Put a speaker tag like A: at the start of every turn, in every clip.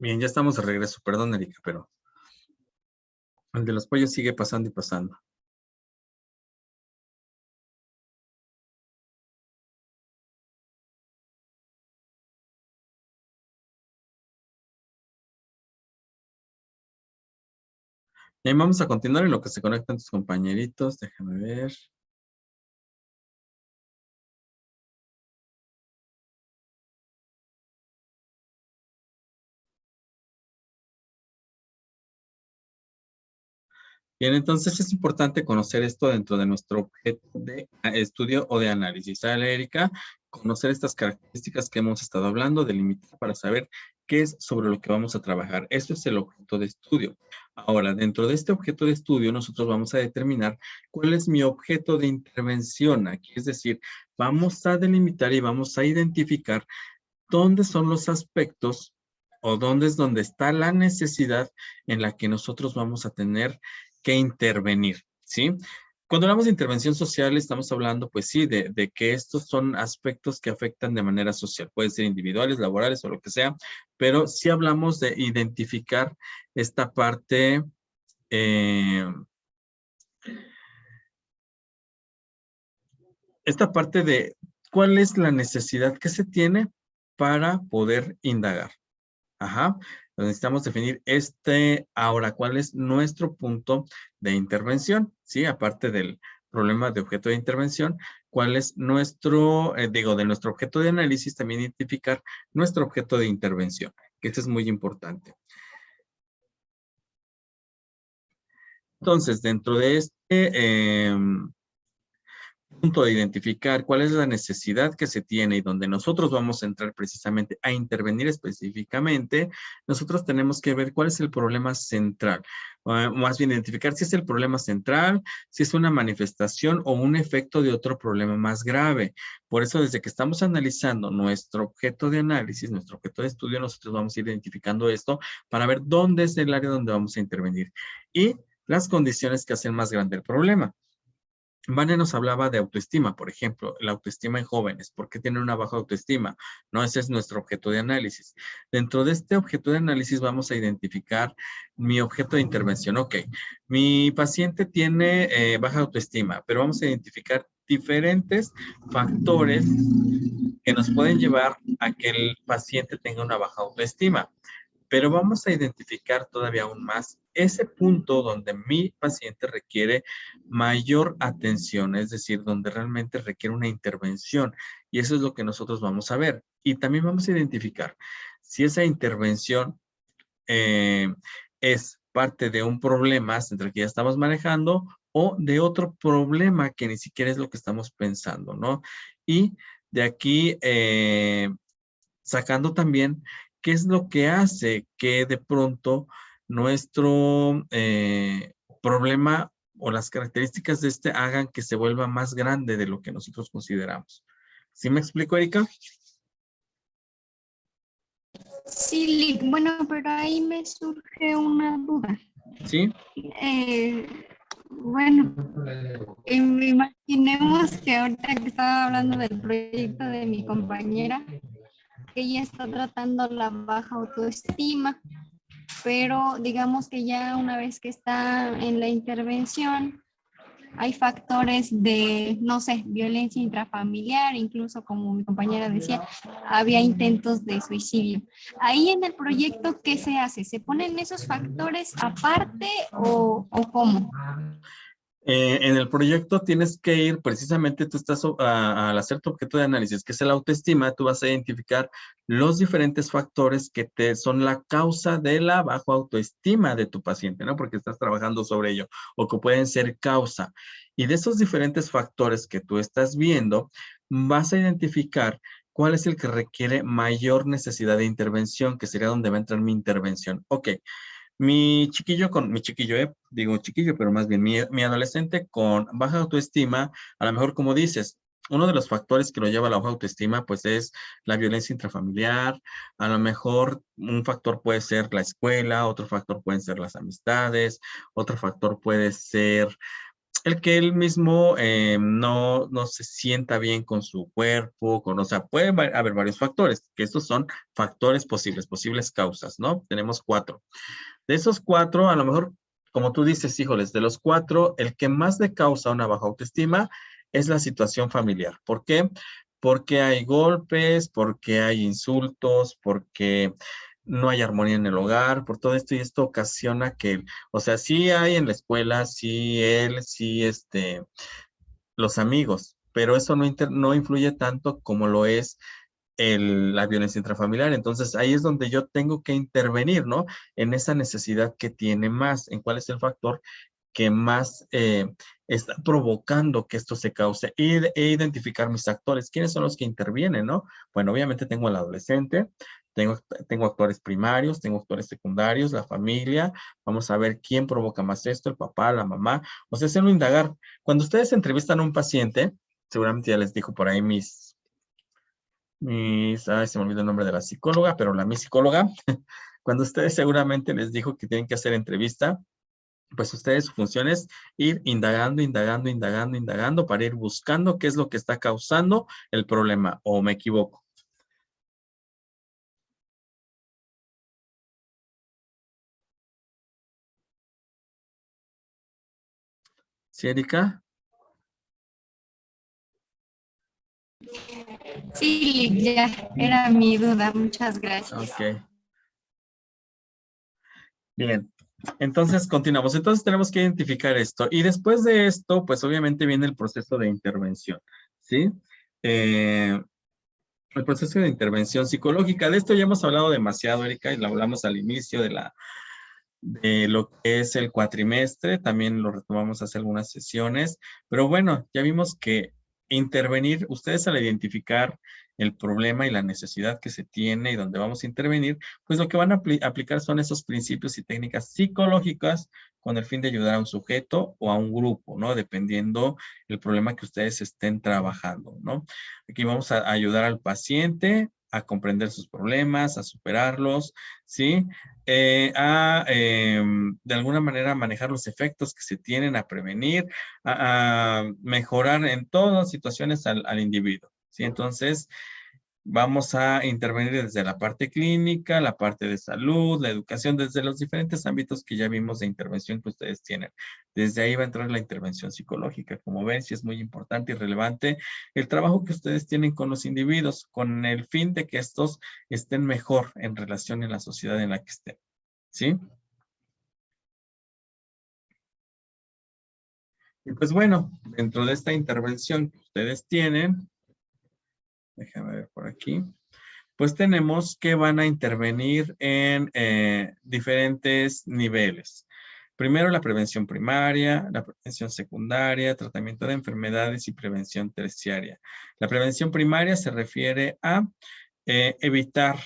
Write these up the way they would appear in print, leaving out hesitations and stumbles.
A: Bien, ya estamos de regreso. Perdón, Erika, pero el de los pollos sigue pasando y pasando. Bien, vamos a continuar en lo que se conectan tus compañeritos. Déjame ver. Bien, entonces es importante conocer esto dentro de nuestro objeto de estudio o de análisis. ¿Sale, Erika? Conocer estas características que hemos estado hablando, delimitar para saber qué es sobre lo que vamos a trabajar. Eso es el objeto de estudio. Ahora, dentro de este objeto de estudio, nosotros vamos a determinar cuál es mi objeto de intervención aquí. Es decir, vamos a delimitar y vamos a identificar dónde son los aspectos o dónde es donde está la necesidad en la que nosotros vamos a tener que intervenir, ¿sí? Cuando hablamos de intervención social, estamos hablando, pues sí, de que estos son aspectos que afectan de manera social. Pueden ser individuales, laborales o lo que sea, pero sí hablamos de identificar esta parte, de cuál es la necesidad que se tiene para poder indagar. Ajá. Necesitamos definir ahora, ¿cuál es nuestro punto de intervención? Sí, aparte del problema de objeto de intervención, ¿cuál es de nuestro objeto de análisis, también identificar nuestro objeto de intervención? Que esto es muy importante. Entonces, dentro de punto de identificar cuál es la necesidad que se tiene y donde nosotros vamos a entrar precisamente a intervenir específicamente, nosotros tenemos que ver cuál es el problema central. Más bien identificar si es el problema central, si es una manifestación o un efecto de otro problema más grave. Por eso, desde que estamos analizando nuestro objeto de análisis, nuestro objeto de estudio, nosotros vamos a ir identificando esto para ver dónde es el área donde vamos a intervenir y las condiciones que hacen más grande el problema. Vane nos hablaba de autoestima, por ejemplo, la autoestima en jóvenes. ¿Por qué tienen una baja autoestima? No, ese es nuestro objeto de análisis. Dentro de este objeto de análisis vamos a identificar mi objeto de intervención. Ok, mi paciente tiene baja autoestima, pero vamos a identificar diferentes factores que nos pueden llevar a que el paciente tenga una baja autoestima. Pero vamos a identificar todavía aún más ese punto donde mi paciente requiere mayor atención, es decir, donde realmente requiere una intervención. Y eso es lo que nosotros vamos a ver. Y también vamos a identificar si esa intervención es parte de un problema entre el que ya estamos manejando o de otro problema que ni siquiera es lo que estamos pensando, ¿no? Y de aquí sacando también qué es lo que hace que de pronto nuestro problema o las características de este hagan que se vuelva más grande de lo que nosotros consideramos. ¿Sí me explico, Erika?
B: Sí, bueno, pero ahí me surge una duda.
A: Sí.
B: Bueno, imaginemos que ahorita que estaba hablando del proyecto de mi compañera, que ella está tratando la baja autoestima, pero digamos que ya una vez que está en la intervención, hay factores de, no sé, violencia intrafamiliar, incluso como mi compañera decía, había intentos de suicidio. Ahí en el proyecto, ¿qué se hace? ¿Se ponen esos factores aparte o cómo?
A: En el proyecto tienes que ir, precisamente tú estás al hacer tu objeto de análisis, que es la autoestima, tú vas a identificar los diferentes factores que son la causa de la baja autoestima de tu paciente, ¿no? Porque estás trabajando sobre ello, o que pueden ser causa. Y de esos diferentes factores que tú estás viendo, vas a identificar cuál es el que requiere mayor necesidad de intervención, que sería donde va a entrar mi intervención. Ok. Mi chiquillo, digo chiquillo, pero más bien mi adolescente con baja autoestima, a lo mejor como dices, uno de los factores que lo lleva a la baja autoestima, pues es la violencia intrafamiliar, a lo mejor un factor puede ser la escuela, otro factor pueden ser las amistades, otro factor puede ser el que él mismo no se sienta bien con su cuerpo, o sea, puede haber varios factores, que estos son factores posibles causas, ¿no? Tenemos 4. De esos 4, a lo mejor, como tú dices, híjoles, de los 4, el que más le causa una baja autoestima es la situación familiar. ¿Por qué? Porque hay golpes, porque hay insultos, porque no hay armonía en el hogar, por todo esto, y esto ocasiona que, o sea, sí hay en la escuela, sí él, sí los amigos, pero eso no influye tanto como lo es la violencia intrafamiliar. Entonces, ahí es donde yo tengo que intervenir, ¿no? En esa necesidad que tiene más, en cuál es el factor que más está provocando que esto se cause e identificar mis actores. ¿Quiénes son los que intervienen, no? Bueno, obviamente tengo al adolescente, tengo actores primarios, tengo actores secundarios, la familia. Vamos a ver quién provoca más esto, el papá, la mamá. O sea, hacerlo indagar. Cuando ustedes entrevistan a un paciente, seguramente ya les dijo por ahí se me olvidó el nombre de la psicóloga, pero mi psicóloga, cuando ustedes seguramente les dijo que tienen que hacer entrevista, pues ustedes su función es ir indagando para ir buscando qué es lo que está causando el problema, ¿o me equivoco? ¿Sí, Erika?
B: Sí, ya era mi duda. Muchas gracias.
A: Ok. Bien. Entonces, continuamos. Entonces, tenemos que identificar esto. Y después de esto, pues obviamente viene el proceso de intervención, ¿sí? El proceso de intervención psicológica. De esto ya hemos hablado demasiado, Erika, y lo hablamos al inicio de lo que es el cuatrimestre, también lo retomamos hace algunas sesiones, pero bueno, ya vimos que intervenir, ustedes al identificar el problema y la necesidad que se tiene y donde vamos a intervenir, pues lo que van a aplicar son esos principios y técnicas psicológicas con el fin de ayudar a un sujeto o a un grupo, ¿no? Dependiendo el problema que ustedes estén trabajando, ¿no? Aquí vamos a ayudar al paciente a comprender sus problemas, a superarlos, ¿sí? De alguna manera manejar los efectos que se tienen, a prevenir, a mejorar en todas situaciones al individuo, ¿sí? Entonces, vamos a intervenir desde la parte clínica, la parte de salud, la educación, desde los diferentes ámbitos que ya vimos de intervención que ustedes tienen. Desde ahí va a entrar la intervención psicológica. Como ven, sí es muy importante y relevante el trabajo que ustedes tienen con los individuos, con el fin de que estos estén mejor en relación en la sociedad en la que estén. ¿Sí? Y pues bueno, dentro de esta intervención que ustedes tienen, déjame ver por aquí, pues tenemos que van a intervenir en diferentes niveles. Primero la prevención primaria, la prevención secundaria, tratamiento de enfermedades y prevención terciaria. La prevención primaria se refiere a evitar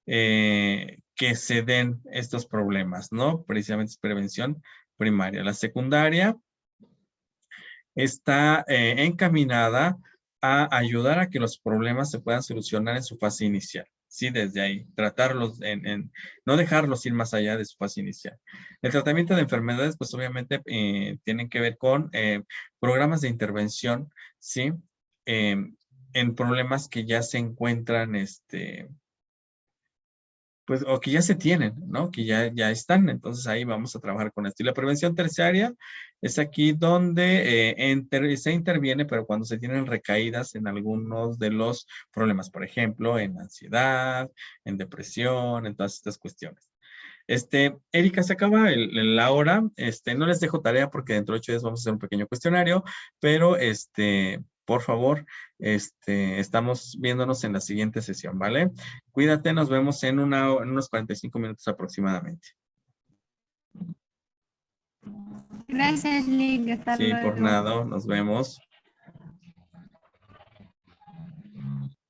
A: que se den estos problemas, ¿no? Precisamente es prevención primaria. La secundaria está encaminada a ayudar a que los problemas se puedan solucionar en su fase inicial. Sí, desde ahí, tratarlos no dejarlos ir más allá de su fase inicial. El tratamiento de enfermedades, pues obviamente tienen que ver con programas de intervención, ¿sí? En problemas que ya se encuentran, pues, o que ya se tienen, ¿no? Que ya están. Entonces ahí vamos a trabajar con esto. Y la prevención terciaria es aquí donde se interviene, pero cuando se tienen recaídas en algunos de los problemas, por ejemplo, en ansiedad, en depresión, en todas estas cuestiones. Erika, se acaba la hora. No les dejo tarea porque dentro de 8 días vamos a hacer un pequeño cuestionario, pero por favor, estamos viéndonos en la siguiente sesión, ¿vale? Cuídate, nos vemos en unos 45 minutos aproximadamente.
B: Gracias, Lick. Hasta
A: Sí, por
B: luego.
A: nada, nos vemos.